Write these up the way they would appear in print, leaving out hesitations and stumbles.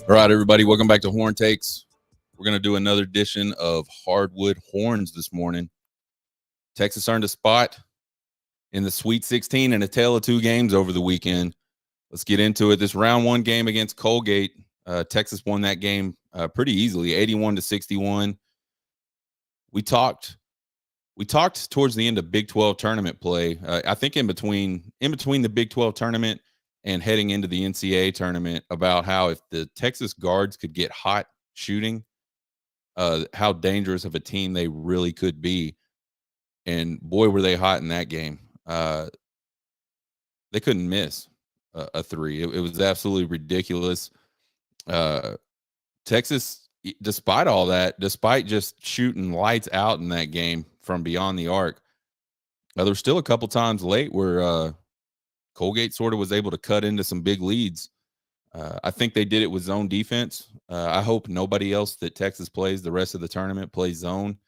All right, everybody, welcome back to Horn Takes. We're going to do another edition of Hardwood Horns this morning. Texas earned a spot in the Sweet 16 and a tale of two games over the weekend. Let's get into it. This round one game against Colgate, Texas won that game pretty easily, 81-61. We talked towards the end of Big 12 tournament play. I think in between the Big 12 tournament and heading into the NCAA tournament about how if the Texas guards could get hot shooting, how dangerous of a team they really could be. And boy, were they hot in that game. They couldn't miss a three. It was absolutely ridiculous. Texas, despite all that, despite just shooting lights out in that game from beyond the arc, there were still a couple times late where Colgate sort of was able to cut into some big leads. I think they did it with zone defense. I hope nobody else that Texas plays the rest of the tournament plays zone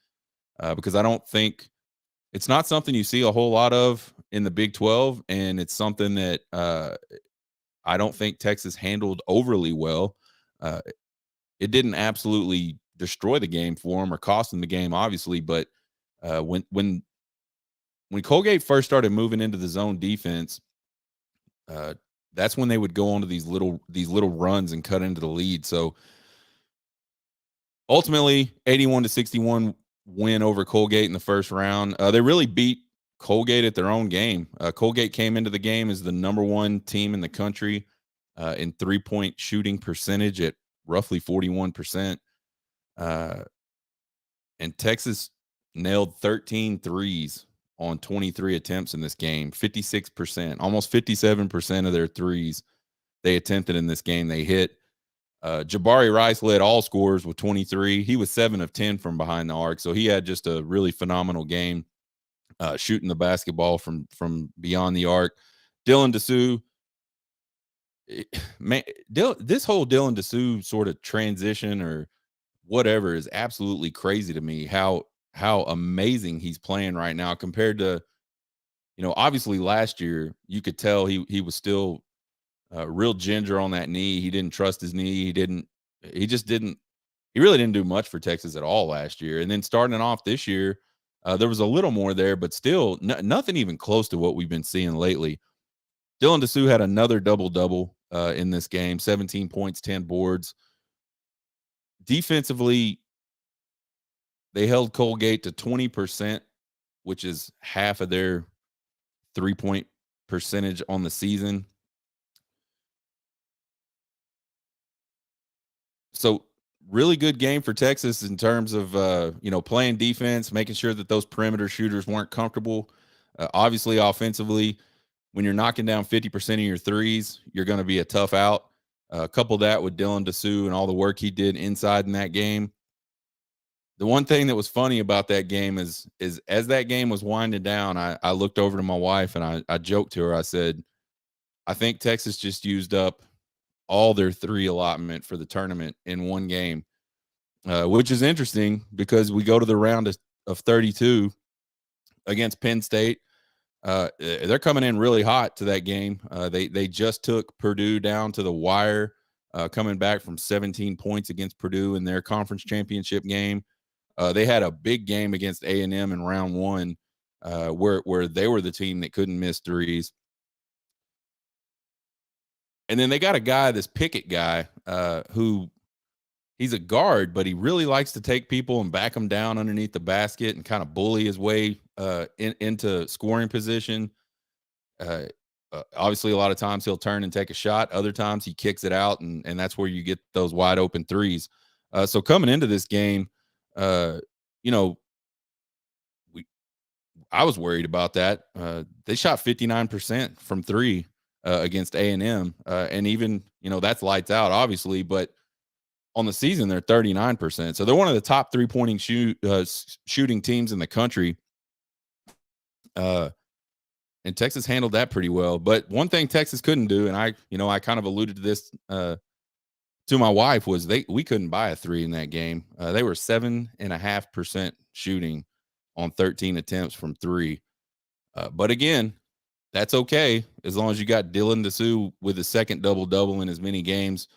because I don't think it's not something you see a whole lot of in the Big 12, and it's something that I don't think Texas handled overly well. It didn't absolutely destroy the game for them or cost them the game, obviously, but when Colgate first started moving into the zone defense, that's when they would go on to these little runs and cut into the lead. So ultimately, 81-61 win over Colgate in the first round. They really beat Colgate at their own game. Colgate came into the game as the number one team in the country in 3-point shooting percentage at roughly 41%. And Texas nailed 13 threes on 23 attempts in this game, 56%, almost 57% of their threes they attempted in this game they hit. Jabari Rice led all scorers with 23. He was 7 of 10 from behind the arc, so he had just a really phenomenal game shooting the basketball from beyond the arc. Dylan Dessou, man, this whole Dylan Dessou sort of transition or whatever is absolutely crazy to me. How amazing he's playing right now compared to, obviously last year you could tell he was still real ginger on that knee. He didn't trust his knee. He really didn't do much for Texas at all last year. And then starting off this year, there was a little more there, but still nothing even close to what we've been seeing lately. Dylan Dessou had another double-double in this game, 17 points, 10 boards. Defensively, they held Colgate to 20%, which is half of their 3-point percentage on the season. So really good game for Texas in terms of, playing defense, making sure that those perimeter shooters weren't comfortable. Obviously, offensively, when you're knocking down 50% of your threes, you're going to be a tough out. Couple that with Dylan Dessou and all the work he did inside in that game. The one thing that was funny about that game is as that game was winding down, I looked over to my wife and I joked to her. I said, I think Texas just used up all their three allotment for the tournament in one game, which is interesting because we go to the round of 32 against Penn State. They're coming in really hot to that game. They just took Purdue down to the wire, coming back from 17 points against Purdue in their conference championship game. They had a big game against A&M in round one, where they were the team that couldn't miss threes. And then they got a guy, this Pickett guy, who he's a guard, but he really likes to take people and back them down underneath the basket and kind of bully his way into scoring position. Obviously, a lot of times he'll turn and take a shot. Other times he kicks it out, and that's where you get those wide open threes. So coming into this game, I was worried about that. They shot 59% from three against A&M, and even that's lights out, obviously, but on the season they're 39%. So they're one of the top 3-pointing shooting teams in the country. And Texas handled that pretty well. But one thing Texas couldn't do, and I kind of alluded to this to my wife, was we couldn't buy a three in that game. They were 7.5% shooting on 13 attempts from three. But again, that's okay as long as you got Dylan Dessou with a second double-double in as many games.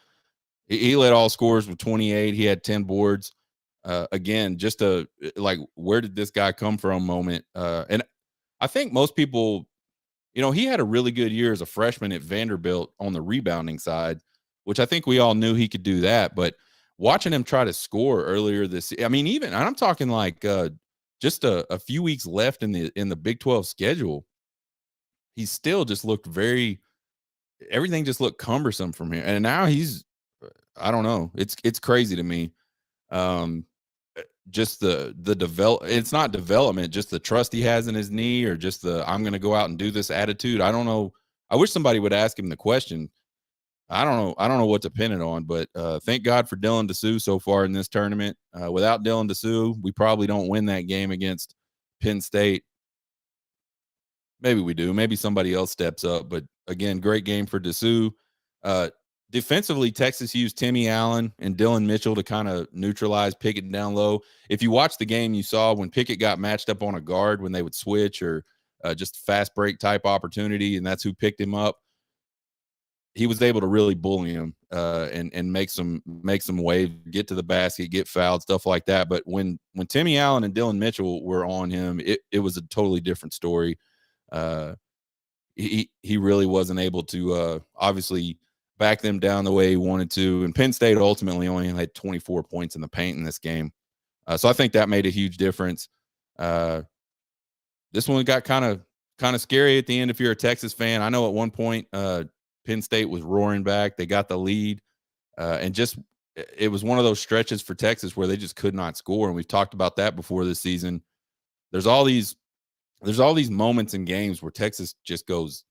He led all scorers with 28. He had 10 boards. Again, just a like, where did this guy come from moment. And I think most people, he had a really good year as a freshman at Vanderbilt on the rebounding side, which I think we all knew he could do that. But watching him try to score earlier I mean, even and I'm talking like just a few weeks left in the Big 12 schedule, he still just looked everything just looked cumbersome from him. And now I don't know. It's crazy to me. Um, just the it's not development, just the trust he has in his knee, or just the I'm going to go out and do this attitude. I don't know. I wish somebody would ask him the question. I don't know what to pin it on, but thank God for Dylan Dessou so far in this tournament. Without Dylan Dessou, we probably don't win that game against Penn State. Maybe we do. Maybe somebody else steps up. But again, great game for Dessou. Defensively, Texas used Timmy Allen and Dylan Mitchell to kind of neutralize Pickett down low. If you watch the game, you saw when Pickett got matched up on a guard when they would switch, or just fast break type opportunity, and that's who picked him up. He was able to really bully him and make some waves, get to the basket, get fouled, stuff like that. But when Timmy Allen and Dylan Mitchell were on him, it was a totally different story. He really wasn't able to obviously back them down the way he wanted to. And Penn State ultimately only had 24 points in the paint in this game. So I think that made a huge difference. This one got kind of scary at the end if you're a Texas fan. I know at one point Penn State was roaring back. They got the lead. And just it was one of those stretches for Texas where they just could not score. And we've talked about that before this season. There's all these moments in games where Texas just goes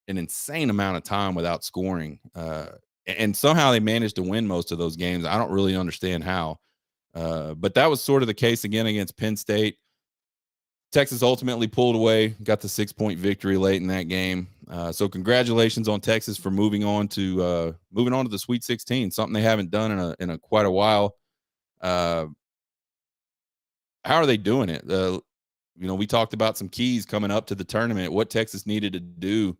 an insane amount of time without scoring. And somehow they managed to win most of those games. I don't really understand how. But that was sort of the case again against Penn State. Texas ultimately pulled away, got the 6-point victory late in that game. So congratulations on Texas for moving on to the Sweet 16, something they haven't done in a quite a while. How are they doing it? We talked about some keys coming up to the tournament, what Texas needed to do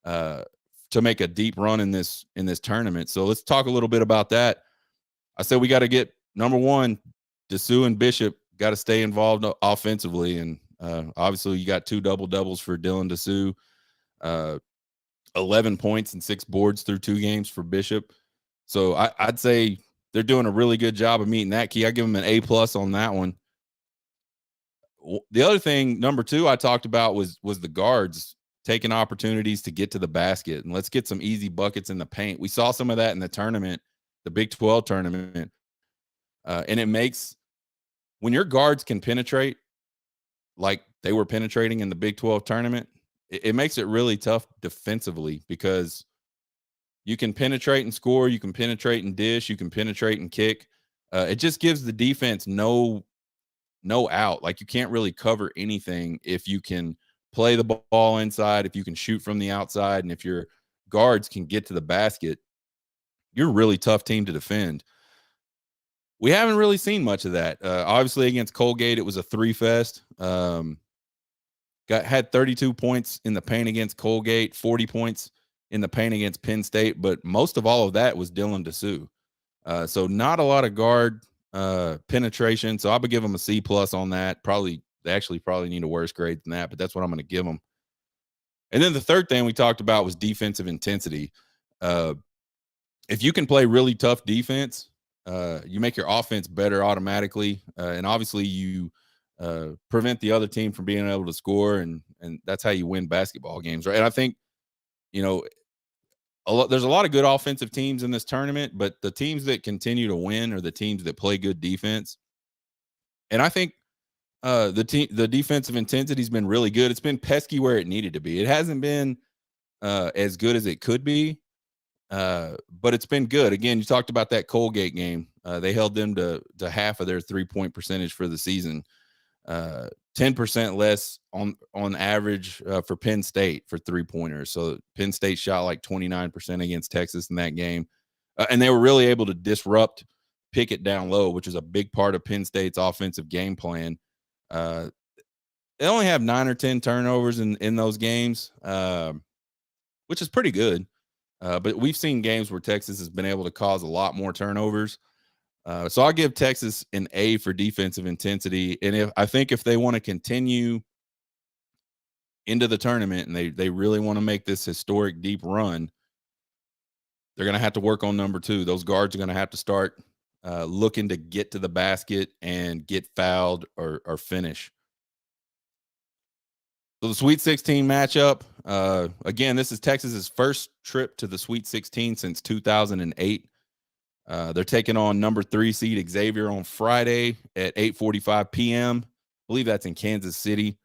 to make a deep run in this tournament. So let's talk a little bit about that. I said we got to get, number one, Dessou and Bishop got to stay involved offensively. And obviously you got 2 double-doubles for Dylan Dessou, 11 points and 6 boards through 2 games for Bishop. So I'd say they're doing a really good job of meeting that key. I give them an A+ on that one. The other thing, number 2, I talked about was the guards taking opportunities to get to the basket, and let's get some easy buckets in the paint. We saw some of that in the tournament, the Big 12 tournament. And it makes, when your guards can penetrate like they were penetrating in the Big 12 tournament, it makes it really tough defensively, because you can penetrate and score, you can penetrate and dish, you can penetrate and kick. It just gives the defense no out. Like, you can't really cover anything if you can play the ball inside, if you can shoot from the outside, and if your guards can get to the basket, you're a really tough team to defend. We haven't really seen much of that. Obviously, against Colgate, it was a 3-fest. Had 32 points in the paint against Colgate, 40 points in the paint against Penn State, but most of all of that was Dylan Dessou. So not a lot of guard penetration. So I would give them a C+ on that. They actually probably need a worse grade than that, but that's what I'm going to give them. And then the third thing we talked about was defensive intensity. If you can play really tough defense, you make your offense better automatically. And obviously you prevent the other team from being able to score. And that's how you win basketball games, right? And I think, there's a lot of good offensive teams in this tournament, but the teams that continue to win are the teams that play good defense. And I think the defensive intensity has been really good. It's been pesky where it needed to be. It hasn't been as good as it could be, but it's been good. Again, you talked about that Colgate game. They held them to half of their 3-point percentage for the season. 10% less on average for Penn State for 3-pointers. So Penn State shot like 29% against Texas in that game. And they were really able to disrupt Pickett down low, which is a big part of Penn State's offensive game plan. They only have 9 or 10 turnovers in those games, which is pretty good. But we've seen games where Texas has been able to cause a lot more turnovers. So I'll give Texas an A for defensive intensity. And I think if they want to continue into the tournament and they really want to make this historic deep run, they're going to have to work on number two. Those guards are going to have to start looking to get to the basket and get fouled or finish. So the Sweet 16 matchup, again, this is Texas's first trip to the Sweet 16 since 2008. They're taking on number 3 seed Xavier on Friday at 8:45 p.m. I believe that's in Kansas City.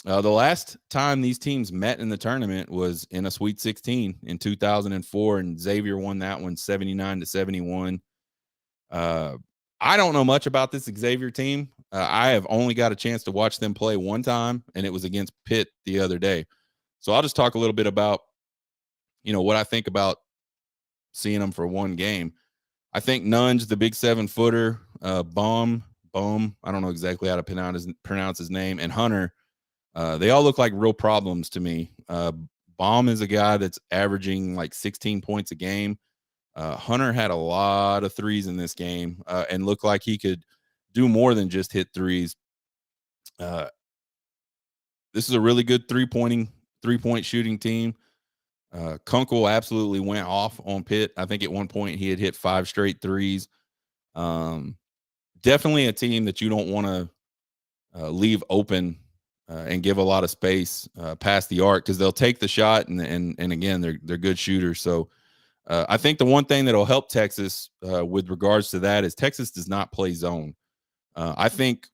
The last time these teams met in the tournament was in a Sweet 16 in 2004, and Xavier won that one 79-71. I don't know much about this Xavier team. I have only got a chance to watch them play one time, and it was against Pitt the other day. So I'll just talk a little bit about, what I think about seeing them for one game. I think Nunge, the big 7-footer, Baum, I don't know exactly how to pronounce his name, and Hunter, they all look like real problems to me. Baum is a guy that's averaging like 16 points a game. Hunter had a lot of threes in this game and looked like he could do more than just hit threes. This is a really good three-point shooting team. Kunkel absolutely went off on Pitt. I think at one point he had hit 5 straight threes. Definitely a team that you don't want to leave open and give a lot of space past the arc, because they'll take the shot and again they're good shooters. So I think the one thing that'll help Texas with regards to that is Texas does not play zone. I think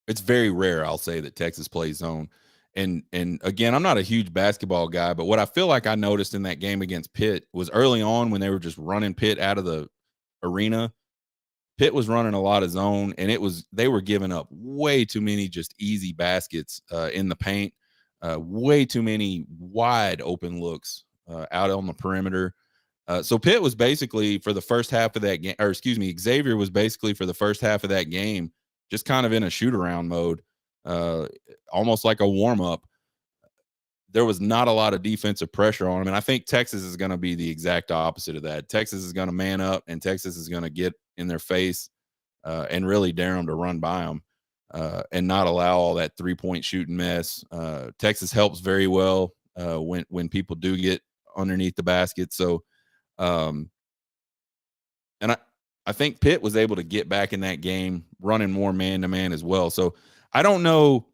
it's very rare, I'll say, that Texas plays zone. And again, I'm not a huge basketball guy, but what I feel like I noticed in that game against Pitt was early on when they were just running Pitt out of the arena. Pitt was running a lot of zone, and they were giving up way too many just easy baskets in the paint, way too many wide open looks out on the perimeter. So Pitt was basically for the first half of that game, or excuse me, Xavier was basically for the first half of that game just kind of in a shoot around mode, almost like a warm up. There was not a lot of defensive pressure on them, and I think Texas is going to be the exact opposite of that. Texas is going to man up, and Texas is going to get in their face and really dare them to run by them and not allow all that 3-point shooting mess. Texas helps very well when people do get underneath the basket. So, and I think Pitt was able to get back in that game running more man-to-man as well. So I don't know.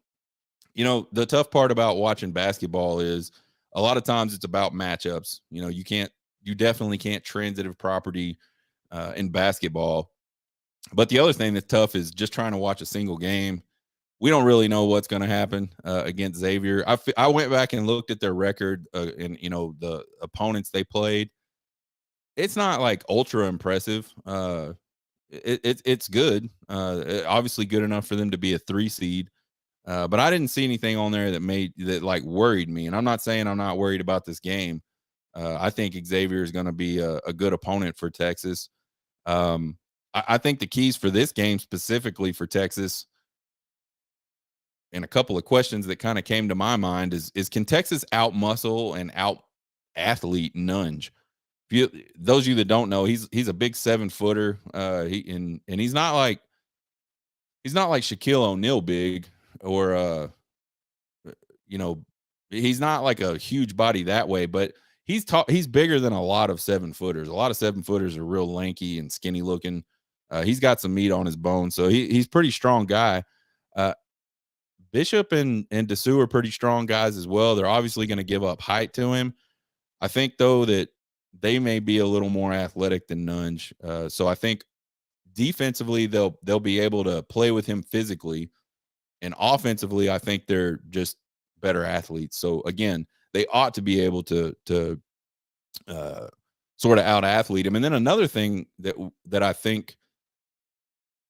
The tough part about watching basketball is a lot of times it's about matchups. You definitely can't transitive property in basketball. But the other thing that's tough is just trying to watch a single game. We don't really know what's going to happen against Xavier. I went back and looked at their record and the opponents they played. It's not like ultra impressive. It's good. Obviously good enough for them to be a 3 seed. But I didn't see anything on there that like worried me. And I'm not saying I'm not worried about this game. I think Xavier is going to be a good opponent for Texas. I think the keys for this game specifically for Texas, and a couple of questions that kind of came to my mind is can Texas out muscle and out athlete Nunge? Those of you that don't know, he's a big 7-footer. He's not like Shaquille O'Neal big, or he's not like a huge body that way, but he's bigger than a lot of 7-footers. A lot of 7-footers are real lanky and skinny looking. He's got some meat on his bones, so he's pretty strong guy. Bishop and Dessou are pretty strong guys as well. They're obviously going to give up height to him. I think though that they may be a little more athletic than Nunge. So I think defensively they'll be able to play with him physically, and offensively I think they're just better athletes. So again, they ought to be able to sort of out athlete him. And then another thing that I think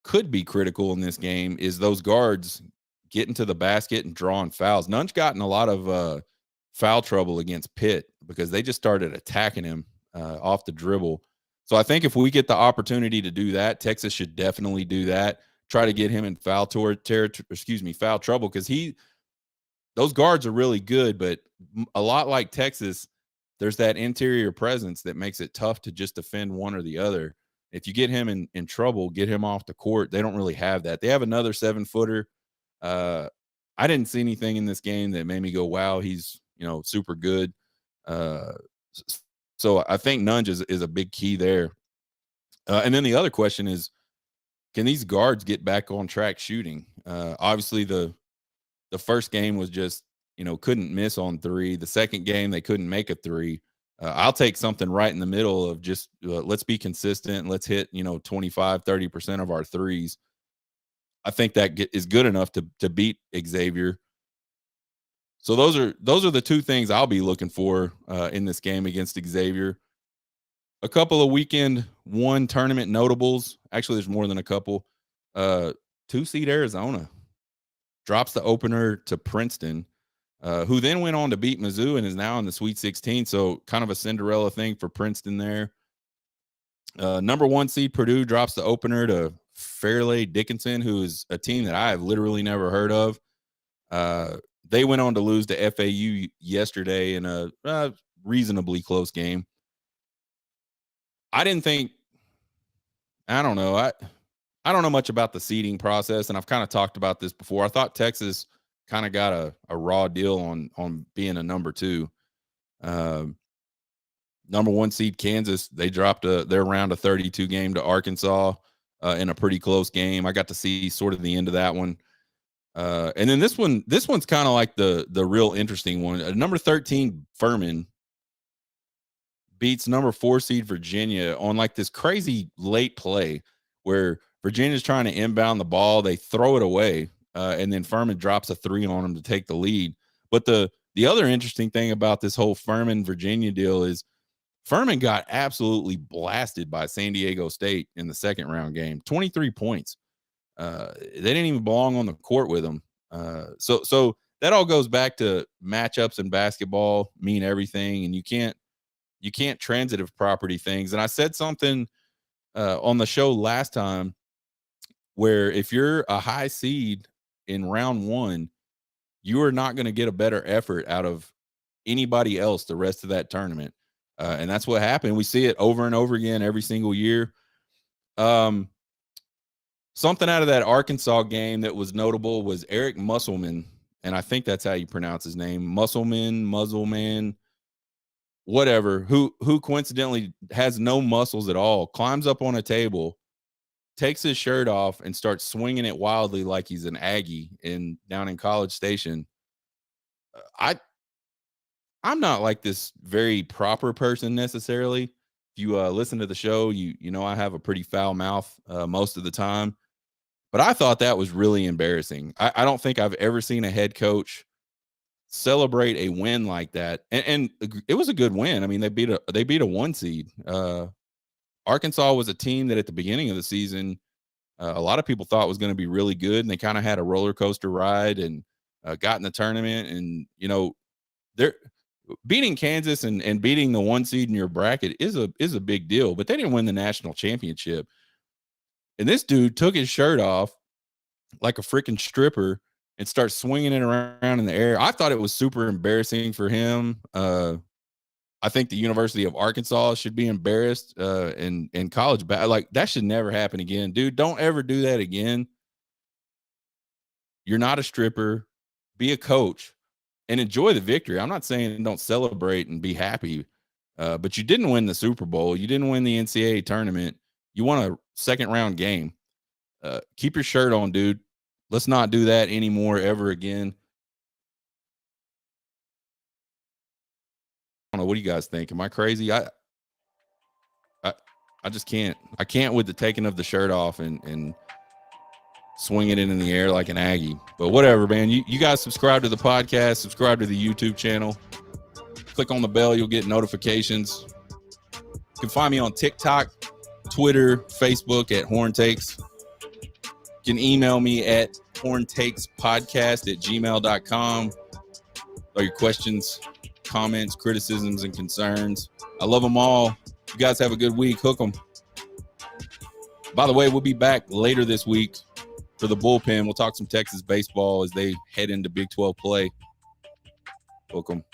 could be critical in this game is those guards getting to the basket and drawing fouls. Nunge got in a lot of foul trouble against Pitt because they just started attacking him off the dribble. So I think if we get the opportunity to do that, Texas should definitely do that. Try to get him in foul trouble, because those guards are really good, but a lot like Texas, there's that interior presence that makes it tough to just defend one or the other. If you get him in trouble, get him off the court. They don't really have that. They have another 7-footer. I didn't see anything in this game that made me go, wow, he's, super good. Uh, so I think Nunge is a big key there. And then the other question is, can these guards get back on track shooting? Obviously, the first game was just, couldn't miss on three. The second game, they couldn't make a three. I'll take something right in the middle of just let's be consistent. Let's hit, 25, 30% of our threes. I think that is good enough to beat Xavier. So those are the two things I'll be looking for in this game against Xavier. A couple of weekend one tournament notables. Actually, there's more than a couple. 2-seed Arizona drops the opener to Princeton, who then went on to beat Mizzou and is now in the Sweet 16. So kind of a Cinderella thing for Princeton there. Number 1 seed Purdue drops the opener to Fairleigh Dickinson, who is a team that I have literally never heard of. They went on to lose to FAU yesterday in a reasonably close game. I don't know. I don't know much about the seeding process, and I've kind of talked about this before. I thought Texas kind of got a raw deal on being a number 2. Number 1 seed Kansas, they dropped their round of 32 game to Arkansas in a pretty close game. I got to see sort of the end of that one. And then this one's kind of like the real interesting one. Number 13 Furman beats number 4 seed Virginia on like this crazy late play where Virginia's trying to inbound the ball. They throw it away, and then Furman drops a 3 on them to take the lead. But the other interesting thing about this whole Furman-Virginia deal is Furman got absolutely blasted by San Diego State in the second round game, 23 points. They didn't even belong on the court with them. So that all goes back to matchups in basketball mean everything, and you can't transitive property things. And I said something on the show last time where if you're a high seed in round 1, you are not going to get a better effort out of anybody else the rest of that tournament. And that's what happened. We see it over and over again every single year. Something out of that Arkansas game that was notable was Eric Musselman, and I think that's how you pronounce his name, Muzzleman, whatever, who coincidentally has no muscles at all, climbs up on a table, takes his shirt off, and starts swinging it wildly like he's an Aggie down in College Station. I'm not like this very proper person necessarily. If you listen to the show, you know I have a pretty foul mouth most of the time. But I thought that was really embarrassing. I don't think I've ever seen a head coach celebrate a win like that. And it was a good win. I mean, they beat a 1 seed. Arkansas was a team that at the beginning of the season, a lot of people thought was going to be really good. And they kind of had a roller coaster ride and got in the tournament. And, they're beating Kansas and beating the 1 seed in your bracket is a big deal. But they didn't win the national championship. And this dude took his shirt off like a freaking stripper and starts swinging it around in the air. I thought it was super embarrassing for him. I think the University of Arkansas should be embarrassed in college. Like, that should never happen again. Dude, don't ever do that again. You're not a stripper. Be a coach and enjoy the victory. I'm not saying don't celebrate and be happy, but you didn't win the Super Bowl. You didn't win the NCAA tournament. You won a second round game. Keep your shirt on, dude. Let's not do that anymore ever again. I don't know. What do you guys think? Am I crazy? I just can't. I can't with the taking of the shirt off and swinging it in the air like an Aggie. But whatever, man. You guys subscribe to the podcast. Subscribe to the YouTube channel. Click on the bell. You'll get notifications. You can find me on TikTok, Twitter, Facebook at Horn Takes. You can email me at horntakespodcast@gmail.com. All your questions, comments, criticisms, and concerns. I love them all. You guys have a good week. Hook 'em. By the way, we'll be back later this week for the bullpen. We'll talk some Texas baseball as they head into Big 12 play. Hook 'em.